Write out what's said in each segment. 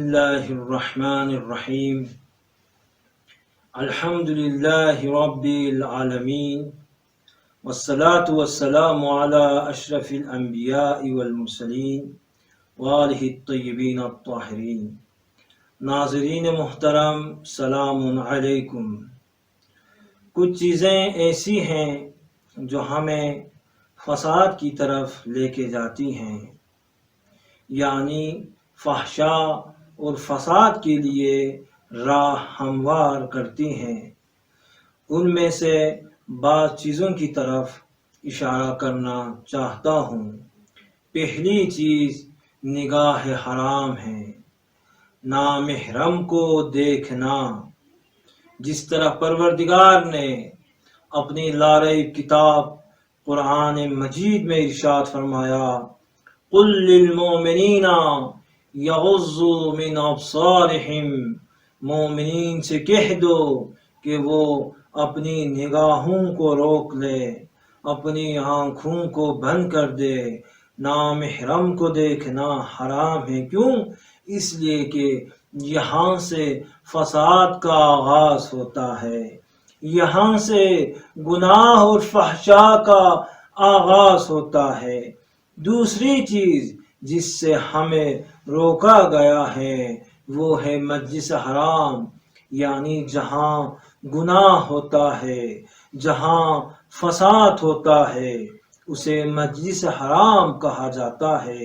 اللہ الرحمن الرحیم الحمد للہ رب العالمین والصلاة والسلام علی اشرف الانبیاء والمرسلین وآلہ الطیبین الطاہرین۔ ناظرین محترم، سلام علیکم۔ کچھ چیزیں ایسی ہیں جو ہمیں فساد کی طرف لے کے جاتی ہیں، یعنی فحشاء اور فساد کے لیے راہ ہموار کرتی ہیں۔ ان میں سے بعض چیزوں کی طرف اشارہ کرنا چاہتا ہوں۔ پہلی چیز نگاہ حرام ہے، نامحرم کو دیکھنا۔ جس طرح پروردگار نے اپنی لاریب کتاب قرآن مجید میں ارشاد فرمایا، قُلْ لِلْمُؤْمِنِينَ یغضوا من ابصارہم، مومنین سے کہہ دو کہ وہ اپنی نگاہوں کو روک لے، اپنی آنکھوں کو بند کر دے۔ نامحرم کو دیکھنا حرام ہے، کیوں؟ اس لیے کہ یہاں سے فساد کا آغاز ہوتا ہے، یہاں سے گناہ اور فحشاء کا آغاز ہوتا ہے۔ دوسری چیز جس سے ہمیں روکا گیا ہے وہ ہے مجلس حرام، یعنی جہاں گناہ ہوتا ہے، جہاں فساد ہوتا ہے، اسے مجلس حرام کہا جاتا ہے۔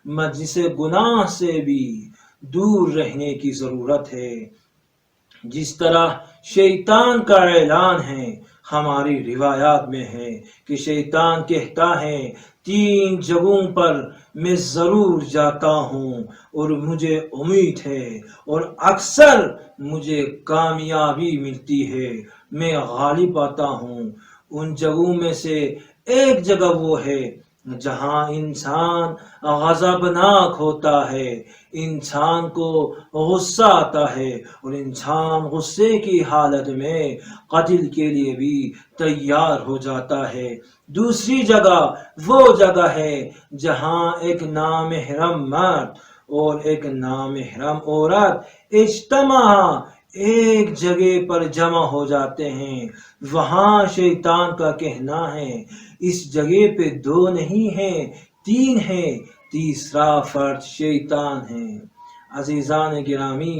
مجلس گناہ سے بھی دور رہنے کی ضرورت ہے۔ جس طرح شیطان کا اعلان ہے، ہماری روایات میں ہے کہ شیطان کہتا ہے 3 جگہوں پر میں ضرور جاتا ہوں اور مجھے امید ہے اور اکثر مجھے کامیابی ملتی ہے، میں غالب آتا ہوں۔ ان جگہوں میں سے ایک جگہ وہ ہے جہاں انسان غضبناک ہوتا ہے، انسان کو غصہ آتا ہے اور انسان غصے کی حالت میں قتل کے لیے بھی تیار ہو جاتا ہے۔ دوسری جگہ وہ جگہ ہے جہاں ایک نامحرم مرد اور ایک نامحرم عورت اجتماع ایک جگہ پر جمع ہو جاتے ہیں۔ وہاں شیطان کا کہنا ہے اس جگہ پہ 2 نہیں ہیں، 3 ہیں، تیسرا فرد شیطان ہے۔ عزیزان گرامی،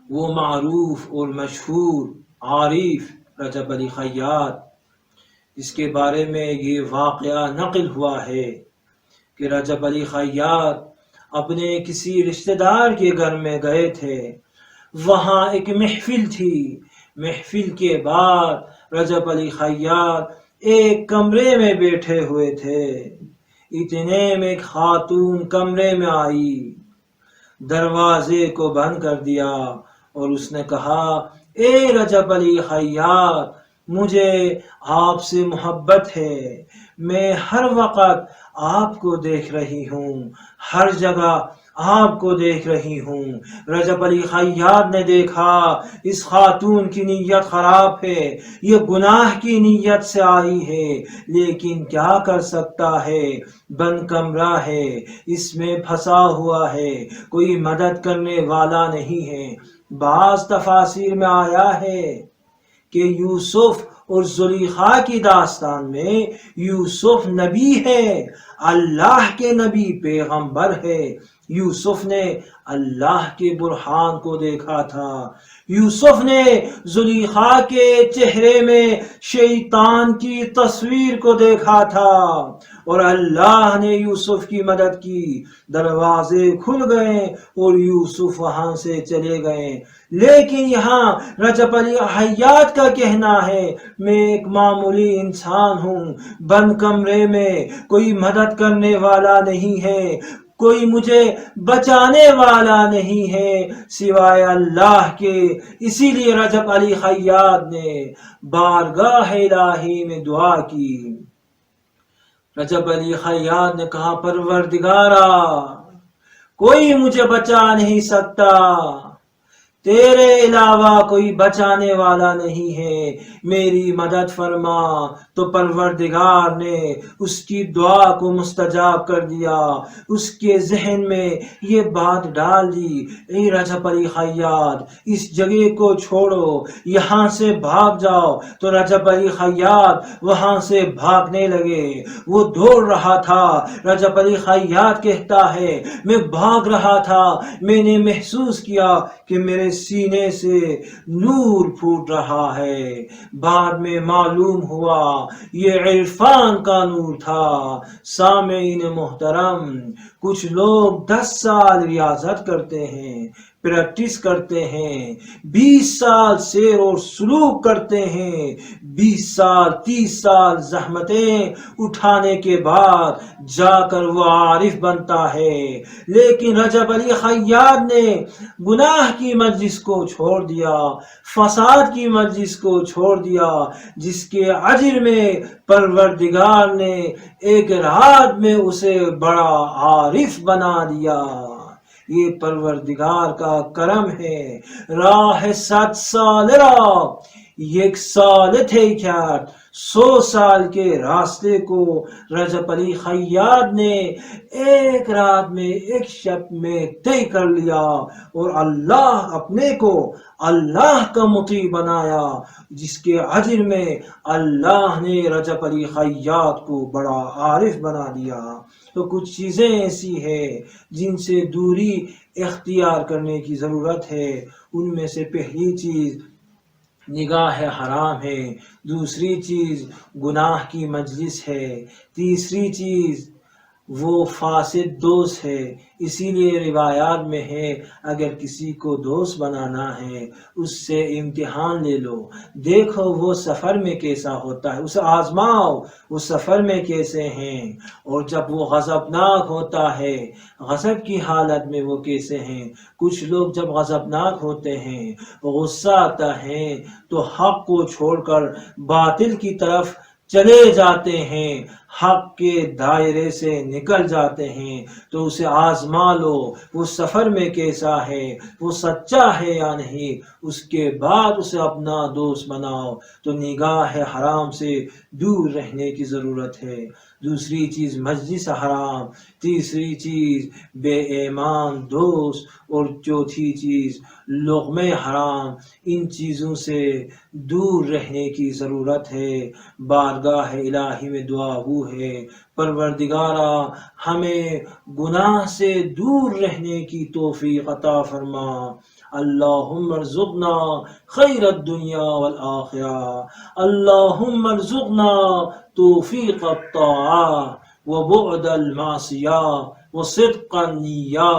وہ معروف اور مشہور عارف رجب علی خیاط، اس کے بارے میں یہ واقعہ نقل ہوا ہے کہ رجب علی خیاط اپنے کسی رشتہ دار کے گھر میں گئے تھے۔ وہاں ایک محفل تھی۔ محفل کے بعد رجب علی خیاط ایک کمرے میں بیٹھے ہوئے تھے، اتنے میں ایک خاتون کمرے میں آئی، دروازے کو بند کر دیا اور اس نے کہا، اے رجب علی خیاط، مجھے آپ سے محبت ہے، میں ہر وقت آپ کو دیکھ رہی ہوں، ہر جگہ آپ کو دیکھ رہی ہوں۔ رجب علی خیاط نے دیکھا اس خاتون کی نیت خراب ہے، یہ گناہ کی نیت سے آئی ہے، لیکن کیا کر سکتا ہے، بند کمرہ ہے، اس میں پھنسا ہوا ہے، کوئی مدد کرنے والا نہیں ہے۔ بعض تفاسیر میں آیا ہے کہ یوسف اور زلیخا کی داستان میں یوسف نبی ہے، اللہ کے نبی پیغمبر ہے۔ یوسف نے اللہ کے برہان کو دیکھا تھا، یوسف نے زلیخا کے چہرے میں شیطان کی تصویر کو دیکھا تھا اور اللہ نے یوسف کی مدد کی، دروازے کھل گئے اور یوسف وہاں سے چلے گئے۔ لیکن یہاں رجب علی خیاط کا کہنا ہے، میں ایک معمولی انسان ہوں، بند کمرے میں، کوئی مدد کرنے والا نہیں ہے، کوئی مجھے بچانے والا نہیں ہے سوائے اللہ کے۔ اسی لیے رجب علی خیاط نے بارگاہ الہی میں دعا کی۔ رجب علی خیاط نے کہا، پروردگارا، کوئی مجھے بچا نہیں سکتا، تیرے علاوہ کوئی بچانے والا نہیں ہے، میری مدد فرما۔ تو پروردگار نے اس کی دعا کو مستجاب کر دیا، اس کے ذہن میں یہ بات ڈال دی، اے رجب علی خیاط اس جگہ کو چھوڑو، یہاں سے بھاگ جاؤ۔ تو رجب علی خیاط وہاں سے بھاگنے لگے، وہ دوڑ رہا تھا۔ رجب علی خیاط کہتا ہے میں بھاگ رہا تھا، میں نے محسوس کیا کہ میرے سینے سے نور پھوٹ رہا ہے، بعد میں معلوم ہوا یہ عرفان کا نور تھا۔ سامعین محترم، کچھ لوگ 10 سال ریاضت کرتے ہیں، پریکٹس کرتے ہیں، 20 سال سیر اور سلوک کرتے ہیں، 20 سال 30 سال زحمتیں اٹھانے کے بعد جا کر وہ عارف بنتا ہے۔ لیکن رجب علی خیاط نے گناہ کی مجلس کو چھوڑ دیا، فساد کی مجلس کو چھوڑ دیا، جس کے اجر میں پروردگار نے ایک رات میں اسے بڑا عارف بنا دیا۔ یہ پروردگار کا کرم ہے۔ راہ 7 سال را 1 سال تھے کرد، 100 سال کے راستے کو رجب علی خیاط نے ایک رات میں، ایک شب میں طے کر لیا، اور اللہ اپنے کو اللہ کا مطیع بنایا، جس کے اجر میں اللہ نے رجب علی خیاط کو بڑا عارف بنا دیا۔ تو کچھ چیزیں ایسی ہیں جن سے دوری اختیار کرنے کی ضرورت ہے۔ ان میں سے پہلی چیز نگاہ حرام ہے، دوسری چیز گناہ کی مجلس ہے، تیسری چیز وہ فاسد دوست ہے۔ اسی لیے روایات میں ہے اگر کسی کو دوست بنانا ہے اس سے امتحان لے لو، دیکھو وہ سفر میں کیسا ہوتا ہے، اسے آزماؤ وہ سفر میں کیسے ہیں، اور جب وہ غضبناک ہوتا ہے، غضب کی حالت میں وہ کیسے ہیں۔ کچھ لوگ جب غضبناک ہوتے ہیں، غصہ آتا ہے تو حق کو چھوڑ کر باطل کی طرف چلے جاتے ہیں، حق کے دائرے سے نکل جاتے ہیں۔ تو اسے آزما لو وہ سفر میں کیسا ہے، وہ سچا ہے یا نہیں، اس کے بعد اسے اپنا دوست بناؤ۔ تو نگاہ حرام سے دور رہنے کی ضرورت ہے۔ دوسری چیز مجلس حرام، تیسری چیز بے ایمان دوست، اور چوتھی چیز لقمہ حرام۔ ان چیزوں سے دور رہنے کی ضرورت ہے۔ بارگاہ الہی میں دعا وہ ہے، پروردگارا ہمیں گناہ سے دور رہنے کی توفیق عطا فرما۔ اللہم ارزقنا خیر الدنیا والآخرہ، اللہم ارزقنا توفیق الطاعہ وبعد المعصیہ وصدق النیہ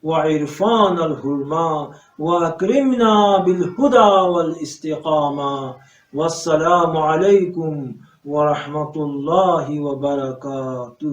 وعرفان الحرمہ واکرمنا بالہدى والاستقامہ۔ والسلام علیکم ورحمۃ اللہ وبرکاتہ۔